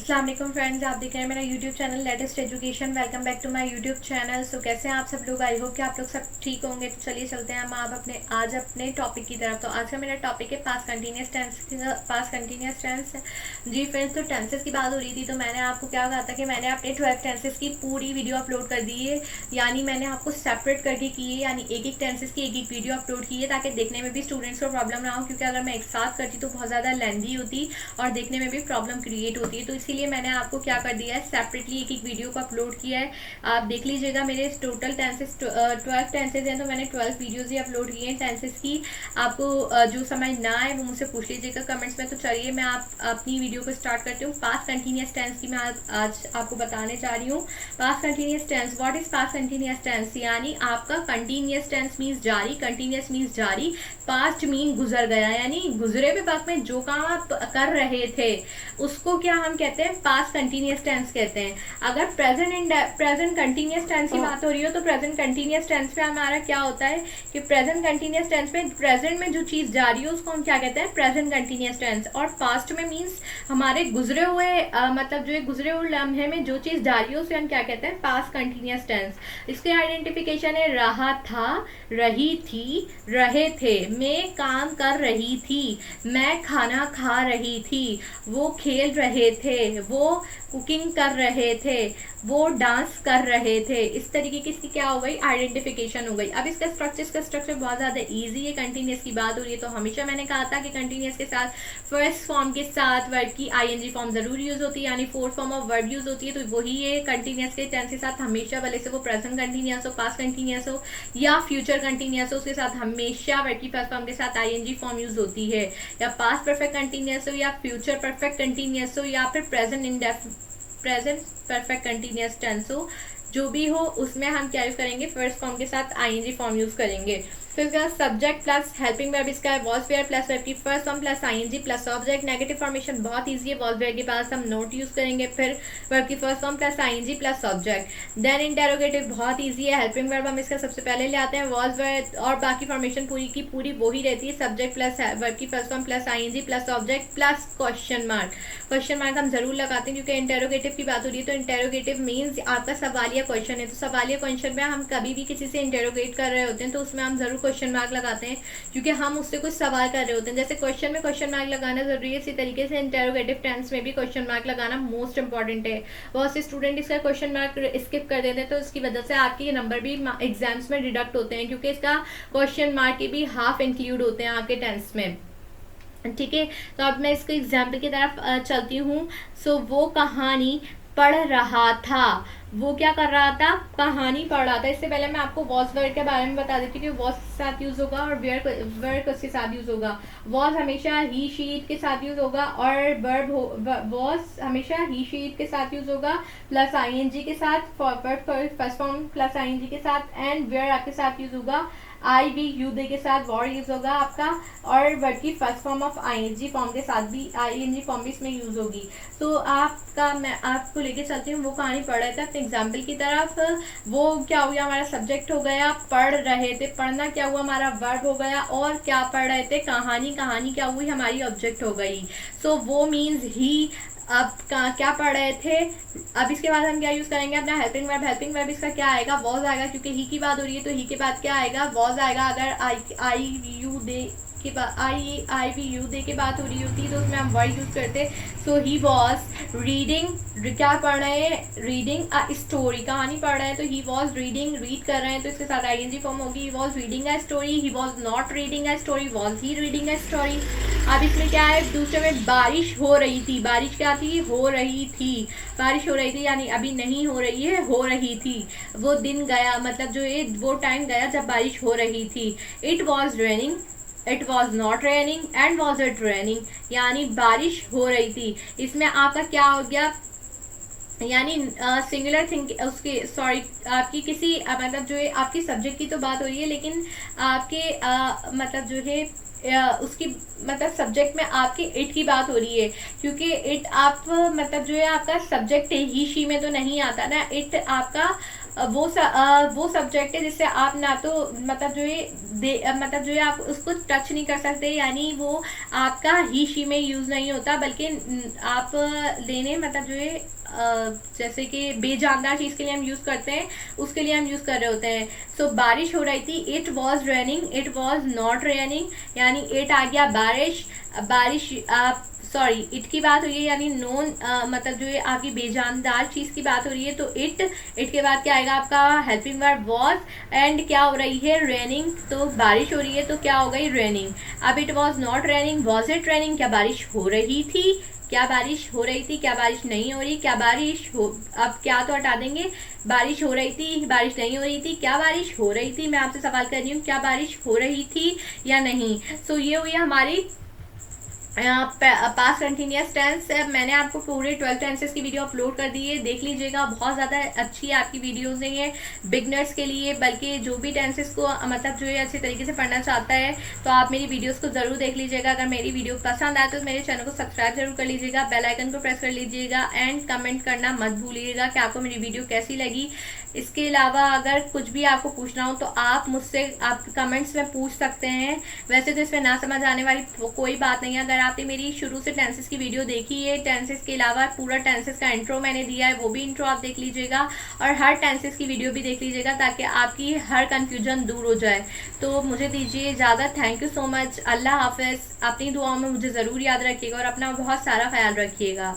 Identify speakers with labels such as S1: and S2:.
S1: अस्सलाम वालेकुम फ्रेंड्स, आप देख रहे हैं मेरा YouTube channel latest education. Welcome back to my YouTube channel. So कैसे हैं आप सब लोग? आई होप कि आप लोग सब ठीक होंगे। तो चलिए चलते हैं हम आप आज अपने टॉपिक की तरफ। तो आज का मेरा टॉपिक है पास्ट कंटिन्यूस टेंस। जी फ्रेंड्स, तो टेंसेस की बात हो रही थी, तो मैंने आपको क्या कहा था कि मैंने अपने 12 टेंसेस की पूरी वीडियो अपलोड कर दी है। यानी मैंने आपको सेपरेट करके की है, यानी एक एक टेंसेस की एक एक वीडियो अपलोड की है, ताकि देखने में भी स्टूडेंट्स को प्रॉब्लम ना हो। क्योंकि अगर मैं एक साथ करती तो बहुत ज़्यादा लेंदी होती और देखने में भी प्रॉब्लम क्रिएट होती है। तो इसीलिए मैंने आपको क्या कर दिया है, सेपरेटली एक एक वीडियो को अपलोड किया है। आप देख लीजिएगा, मेरे टोटल टेंसेस 12 टेंसेज हैं, तो मैंने 12 वीडियोज ही अपलोड किए हैं टेंसेस की। आपको जो समझ ना आए वो मुझसे पूछ लीजिएगा कमेंट्स में। तो चलिए मैं अपनी वीडियो को स्टार्ट करती हूँ। पास्ट कंटिन्यूस टेंस की मैं आज आपको बताने जा रही हूँ। Past continuous tense, what is past continuous tense? यानी आपका कंटिन्यूस टेंस मीन्स जारी, कंटिन्यूस मीन्स जारी, पास्ट मीन गुजर गया, यानी गुजरे हुए वक्त में जो काम आप कर रहे थे उसको क्या हम कहते हैं, पास्ट कंटिन्यूस टेंस कहते हैं। अगर प्रेजेंट कंटिन्यूस टेंस की बात हो रही हो, तो प्रेजेंट कंटिन्यूस टेंस पे हमारा क्या होता है कि प्रेजेंट कंटिन्यूस टेंस में प्रेजेंट में जो चीज जारी है उसको हम क्या कहते हैं, प्रेजेंट कंटिन्यूस टेंस। और पास्ट में मीन्स हमारे गुजरे हुए मतलब जो गुजरे हुए लम्हे में जो चीज जारी है उसे हम क्या कहते हैं, पास्ट कंटिन्यूस टेंस। इसके आइडेंटिफिकेशन है रहा था, रही थी, रहे थे, मैं काम कर रही थी, मैं खाना खा रही थी, वो खेल रहे थे, वो कुकिंग कर रहे थे, वो डांस कर रहे थे। इस तरीके की इसकी क्या हो गई, आइडेंटिफिकेशन हो गई। अब इसका स्ट्रक्चर बहुत ज़्यादा इजी है। कंटिन्यूस की बात हो रही है तो हमेशा मैंने कहा था कि कंटिन्यूस के साथ फर्स्ट फॉर्म के साथ वर्ब की आईएनजी फॉर्म जरूर यूज होती है, यानी fourth form of verb use होती है। तो वही है कंटिन्यूस के टेंस के साथ हमेशा, भले से वो प्रेजेंट कंटिन्यूस हो, पास्ट कंटिन्यूस हो या फ्यूचर कंटिन्यूस हो, उसके साथ हमेशा वर्ब की फर्स्ट फॉर्म के साथ आईएनजी फॉर्म यूज होती है। या पास्ट परफेक्ट कंटिन्यूस हो, या फ्यूचर परफेक्ट कंटिन्यूस हो, या फिर प्रेजेंट परफेक्ट कंटिन्यूस टेंस हो, जो भी हो उसमें हम क्या यूज करेंगे, फर्स्ट फॉर्म के साथ आईएनजी फॉर्म यूज करेंगे। फिर इसका सब्जेक्ट प्लस हेल्पिंग वर्ब, इसका है वॉज वेयर प्लस वर्ब की first form plus ING plus object. Negative formation बहुत इजी है, वॉज वेयर के पास हम नोट यूज करेंगे, फिर वर्ब की first form plus ING plus object. Then interrogative बहुत इजी है, हेल्पिंग वर्ब हम इसका सबसे पहले ले आते हैं, वॉज वेयर, और बाकी फॉर्मेशन पूरी की पूरी वही रहती है, सब्जेक्ट प्लस वर्ब की first form plus ING plus object plus question mark. Question mark हम जरूर लगाते हैं क्योंकि इंटेरोगेटिव की बात हो रही है। तो इंटेरोगेटिव मीन्स आपका सवालिया क्वेश्चन है, तो सवालिया क्वेश्चन में हम कभी भी किसी से इंटेरोगेट कर रहे होते हैं तो उसमें हम जरूर क्वेश्चन मार्क लगाते हैं, क्योंकि हम उससे कुछ सवाल कर रहे होते हैं। जैसे क्वेश्चन में क्वेश्चन मार्क लगाना जरूरी है, इसी तरीके से इंटेरोगेटिव टेंस में भी क्वेश्चन मार्क लगाना मोस्ट इंपॉर्टेंट है। बहुत से स्टूडेंट इसका क्वेश्चन मार्क स्किप कर देते हैं, तो इसकी वजह से आपके नंबर भी एग्जाम्स में डिडक्ट होते हैं, क्योंकि इसका क्वेश्चन मार्क के भी हाफ इंक्लूड होते हैं आपके टेंस में। ठीक है, तो अब मैं इसको एग्जाम्पल की तरफ चलती हूँ। सो वो कहानी पढ़ रहा था, वो क्या कर रहा था, कहानी पढ़ रहा था। इससे पहले मैं आपको वॉज वर्ड के बारे में बता देती हूँ कि वॉज के साथ यूज होगा और वर्ड उसके साथ यूज होगा। वॉज हमेशा ही शी इट के साथ यूज होगा, और वर्ब वॉज हमेशा ही शी इट के साथ यूज होगा प्लस आईएनजी के साथ, फर्स्ट फॉर्म प्लस आईएनजी के साथ, एंड वेयर आपके साथ यूज होगा आई वी यू दे के साथ, वॉर यूज होगा आपका, और वर्ड की first form of ING form के साथ भी आईएनजी फॉर्म भी इसमें यूज होगी। तो आपका मैं आपको लेके चलती हूँ, वो कहानी पढ़ रहे थे अपने एग्जाम्पल की तरफ। वो क्या हो गया, हमारा सब्जेक्ट हो गया, पढ़ रहे थे, पढ़ना क्या हुआ, हमारा वर्ब हो गया, और क्या पढ़ रहे थे, कहानी, कहानी क्या हुई, हमारी ऑब्जेक्ट हो गई। सो वो मीन्स ही, अब क्या पढ़ रहे थे। अब इसके बाद हम क्या यूज करेंगे, अपना हेल्पिंग वर्ब। हेल्पिंग वर्ब इसका क्या आएगा, वॉज आएगा, क्योंकि ही की बात हो रही है तो ही के बाद क्या आएगा, वॉज आएगा। अगर आई यू दे के बाद आई वी यू दे के बात हो रही होती तो उसमें हम वर्ड यूज करते। सो ही वॉज रीडिंग, क्या पढ़ रहे हैं, रीडिंग अ स्टोरी, कहानी पढ़ रहे हैं, तो ही वॉज रीडिंग, रीड कर रहे हैं तो इसके साथ आईएनजी फॉर्म होगी, he was reading a story, he was not reading a story, was he reading a story. अब इसमें क्या है, दूसरे में बारिश हो रही थी, बारिश क्या थी, हो रही थी, बारिश हो रही थी, यानी अभी नहीं हो रही है, हो रही थी। वो दिन गया, मतलब जो ये वो टाइम गया जब बारिश हो रही थी। It was raining, it was not raining, and was it raining, यानी बारिश हो रही थी। इसमें आपका क्या हो गया, यानी सिंगुलर थिंग उसके सॉरी आपकी किसी मतलब जो है आपकी सब्जेक्ट की तो बात हो रही है, लेकिन आपके मतलब जो है उसकी मतलब सब्जेक्ट में आपके इट की बात हो रही है, क्योंकि इट आप मतलब जो है आपका सब्जेक्ट है, ही शी में तो नहीं आता ना। इट आपका वो सब्जेक्ट है जिससे आप ना तो मतलब जो ये मतलब जो है आप उसको टच नहीं कर सकते, यानी वो आपका ही शी में यूज़ नहीं होता, बल्कि आप लेने मतलब जो है जैसे कि बेजानदार चीज़ के लिए हम यूज़ करते हैं, उसके लिए हम यूज़ कर रहे होते हैं। सो बारिश हो रही थी, it was raining, it was not raining, यानी इट आ गया बारिश, बारिश आप सॉरी इट की बात हुई है, यानी नॉन मतलब जो है आपकी बेजानदार चीज़ की बात हो रही है, तो इट के बाद क्या आएगा आपका हेल्पिंग वर्ब वॉज, एंड क्या हो रही है रेनिंग, तो बारिश हो रही है तो क्या हो गई रेनिंग। अब it was not raining, was it raining, क्या बारिश हो रही थी, क्या बारिश हो रही थी, क्या बारिश नहीं हो रही, क्या बारिश हो, अब क्या तो हटा देंगे, बारिश हो रही थी, बारिश नहीं हो रही थी, क्या बारिश हो रही थी, मैं आपसे सवाल कर रही हूँ क्या बारिश हो रही थी या नहीं। सो ये हुई हमारी पास्ट कंटिन्यूस टेंस। मैंने आपको पूरे 12 टेंसेस की वीडियो अपलोड कर दी है, देख लीजिएगा, बहुत ज़्यादा अच्छी आपकी वीडियोस नहीं है बिगनर्स के लिए, बल्कि जो भी टेंसेस को मतलब जो है अच्छे तरीके से पढ़ना चाहता है तो आप मेरी वीडियोस को ज़रूर देख लीजिएगा। अगर मेरी वीडियो पसंद आए तो मेरे चैनल को सब्सक्राइब जरूर कर लीजिएगा, बेल आइकन को प्रेस कर लीजिएगा, एंड कमेंट करना मत भूलिएगा कि आपको मेरी वीडियो कैसी लगी। इसके अलावा अगर कुछ भी आपको पूछना हो तो आप मुझसे आप कमेंट्स में पूछ सकते हैं। वैसे तो इसमें ना समझ आने वाली कोई बात नहीं है, अगर आपने मेरी शुरू से टेंसेस की वीडियो देखी है, टेंसेस के अलावा पूरा टेंसेस का इंट्रो मैंने दिया है, वो भी इंट्रो आप देख लीजिएगा, और हर टेंसेस की वीडियो भी देख लीजिएगा ताकि आपकी हर कन्फ्यूजन दूर हो जाए। तो मुझे दीजिए इजाज़त, थैंक यू सो मच, अल्लाह हाफिज़। अपनी दुआओं में मुझे ज़रूर याद रखिएगा और अपना बहुत सारा ख्याल रखिएगा।